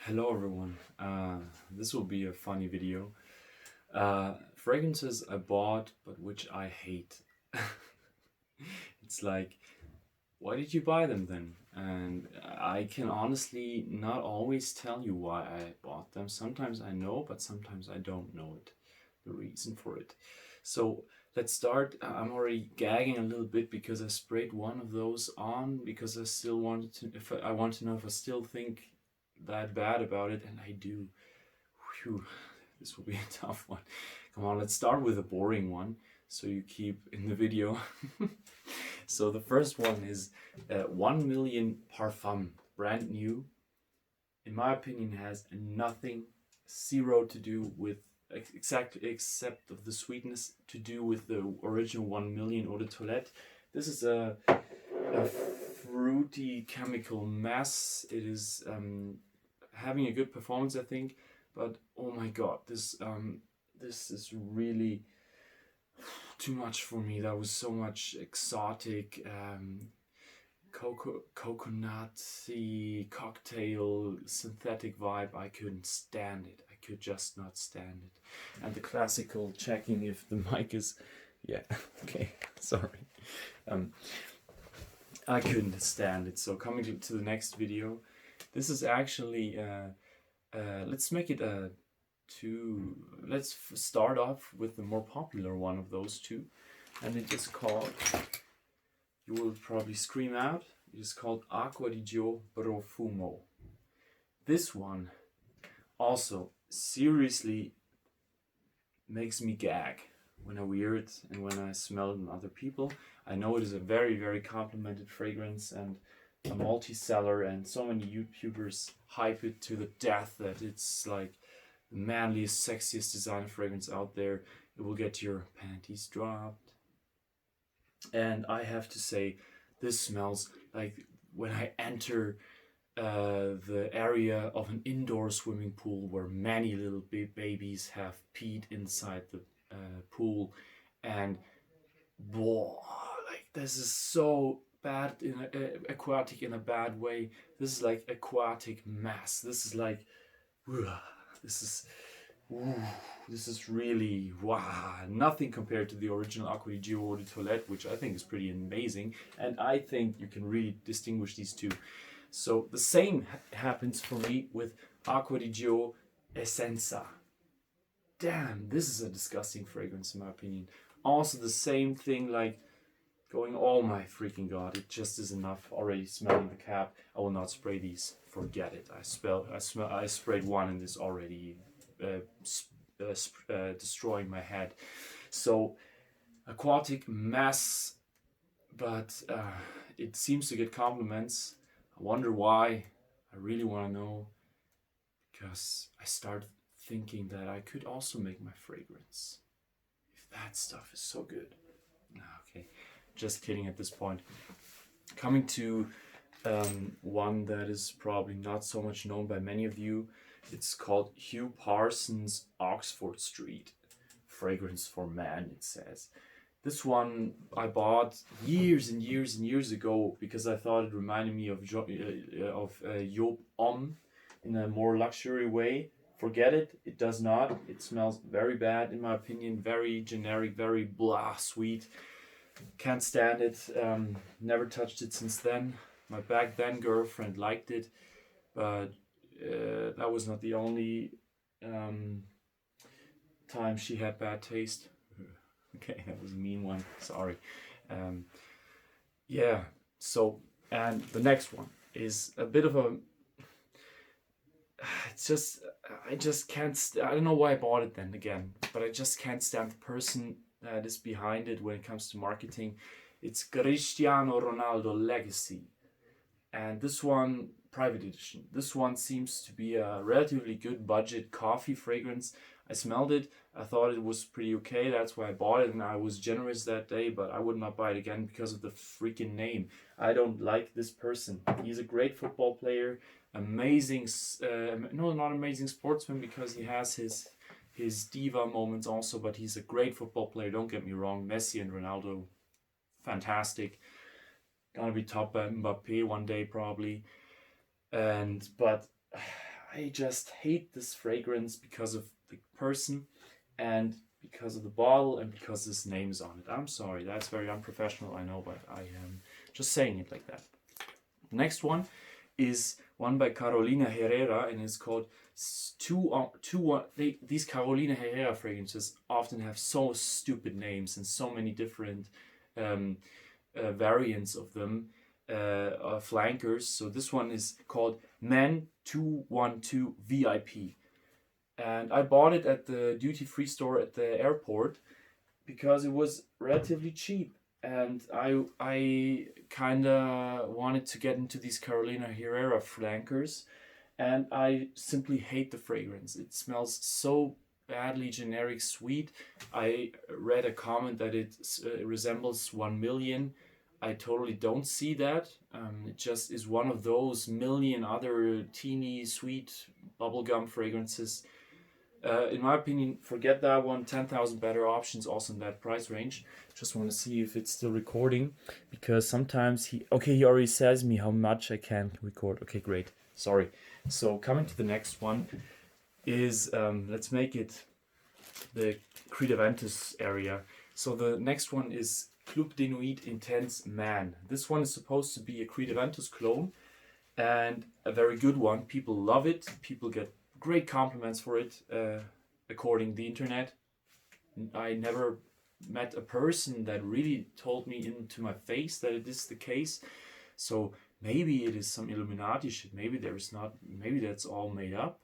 Hello everyone. This will be a funny video. Fragrances I bought but which I hate. It's like, why did you buy them then? And I can honestly not always tell you why I bought them. Sometimes I know, but sometimes I don't know the reason for it. So let's start. I'm already gagging a little bit because I sprayed one of those on because I still wanted to, if I want to know if I still think that bad about it, and I do. Whew, this will be a tough one. Come on, let's start with a boring one so you keep in the video. So the first one is 1 million Parfum, brand new. In my opinion, has nothing, zero to do with exactly except of the sweetness to do with the original 1 million eau de toilette. This is a fruity chemical mess. It is having a good performance, I think, but oh my god, this is really too much for me. That was so much exotic, coconutty cocktail synthetic vibe. I couldn't stand it. I could just not stand it. And the classical checking if the mic is, yeah, okay, sorry. I couldn't stand it. So coming to the next video, this is actually let's make it a two. Let's start off with the more popular one of those two, and it is called. You will probably scream out. It is called Acqua di Gio Profumo. This one also seriously makes me gag when I wear it and when I smell it in other people. I know it is a very, very complimented fragrance and a multi-seller, and so many YouTubers hype it to the death that it's like the manliest, sexiest designer fragrance out there. It will get your panties dropped. And I have to say, this smells like when I enter the area of an indoor swimming pool where many little babies have peed inside the pool, and whoa, like this is so bad in aquatic in a bad way. This is like aquatic mess. This is like, this is. Ooh, this is really wow, nothing compared to the original Acqua di Gio Eau de Toilette, which I think is pretty amazing, and I think you can really distinguish these two. So the same happens for me with Acqua di Gio Essenza. Damn, this is a disgusting fragrance in my opinion. Also the same thing, like going, oh my freaking god, it just is enough already smelling the cap. I will not spray these. Forget it. I sprayed one and this already destroying my head. So aquatic mess, but it seems to get compliments. I wonder why. I really want to know, because I started thinking that I could also make my fragrance if that stuff is so good. Okay, just kidding at this point. Coming to one that is probably not so much known by many of you. It's called Hugh Parsons Oxford Street Fragrance for Men, it says. This one I bought years and years and years ago because I thought it reminded me of Job Om in a more luxury way. Forget it, it does not. It smells very bad in my opinion, very generic, very blah sweet. Can't stand it, never touched it since then. My back then girlfriend liked it, but that was not the only time she had bad taste. Okay, that was a mean one, sorry. Yeah, so, and the next one is a bit of a, it's just, I just can't, I don't know why I bought it then again, but I just can't stand the person that is behind it when it comes to marketing. It's Cristiano Ronaldo Legacy. And this one, private edition. This one seems to be a relatively good budget coffee fragrance. I smelled it, I thought it was pretty okay, that's why I bought it, and I was generous that day, but I would not buy it again because of the freaking name. I don't like this person. He's a great football player, amazing, no, not amazing sportsman, because he has his diva moments also, but he's a great football player, don't get me wrong. Messi and Ronaldo, fantastic. Gonna be topped by Mbappe one day probably. But I just hate this fragrance because of the person and because of the bottle and because this name's on it. I'm sorry, that's very unprofessional, I know, but I am just saying it like that. The next one is one by Carolina Herrera, and it's called these Carolina Herrera fragrances often have so stupid names and so many different variants of them, flankers. So this one is called Man 212 VIP. And I bought it at the duty-free store at the airport because it was relatively cheap. And I kind of wanted to get into these Carolina Herrera flankers. And I simply hate the fragrance. It smells so badly generic sweet. I read a comment that it resembles 1 million. I totally don't see that. It just is one of those million other teeny sweet bubblegum fragrances. In my opinion, forget that one. 10,000 better options also in that price range. Just want to see if it's still recording, because sometimes he already says me how much I can record. Okay, great. Sorry. So coming to the next one is, let's make it the Credaventus area. So the next one is Club de Nuit Intense Man. This one is supposed to be a Credaventus clone and a very good one. People love it. People get great compliments for it, according to the internet. I never met a person that really told me into my face that it is the case. So maybe it is some Illuminati shit. Maybe there is not. Maybe that's all made up.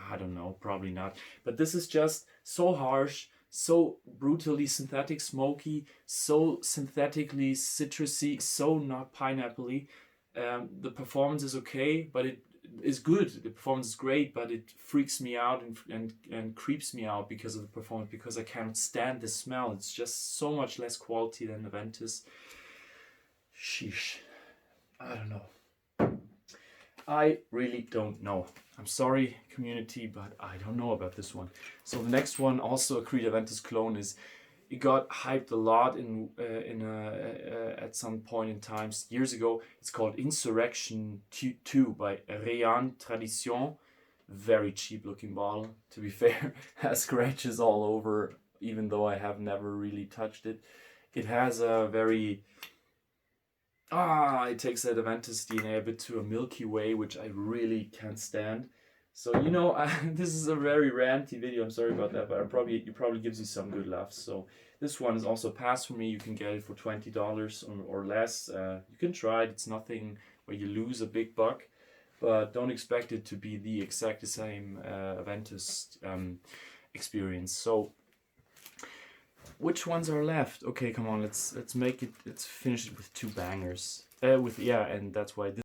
I don't know. Probably not. But this is just so harsh, so brutally synthetic smoky, so synthetically citrusy, so not pineapple-y. The performance is okay, but it is good. The performance is great, but it freaks me out and creeps me out because of the performance, because I can't stand the smell. It's just so much less quality than Aventus. Sheesh. I don't know. I really don't know. I'm sorry, community, but I don't know about this one. So the next one, also a Credaventus clone, is it got hyped a lot at some point in time years ago. It's called Insurrection 2 by Rayan Tradition. Very cheap looking bottle, to be fair. Has scratches all over, even though I have never really touched it. It has a very... it takes that Aventus DNA a bit to a Milky Way, which I really can't stand. So, this is a very ranty video. I'm sorry about that, but it probably gives you some good laughs. So this one is also a pass for me. You can get it for $20 or less. You can try it. It's nothing where you lose a big buck, but don't expect it to be the exact same Aventus experience. So which ones are left? Okay, come on. Let's make it. Let's finish it with two bangers. And that's why this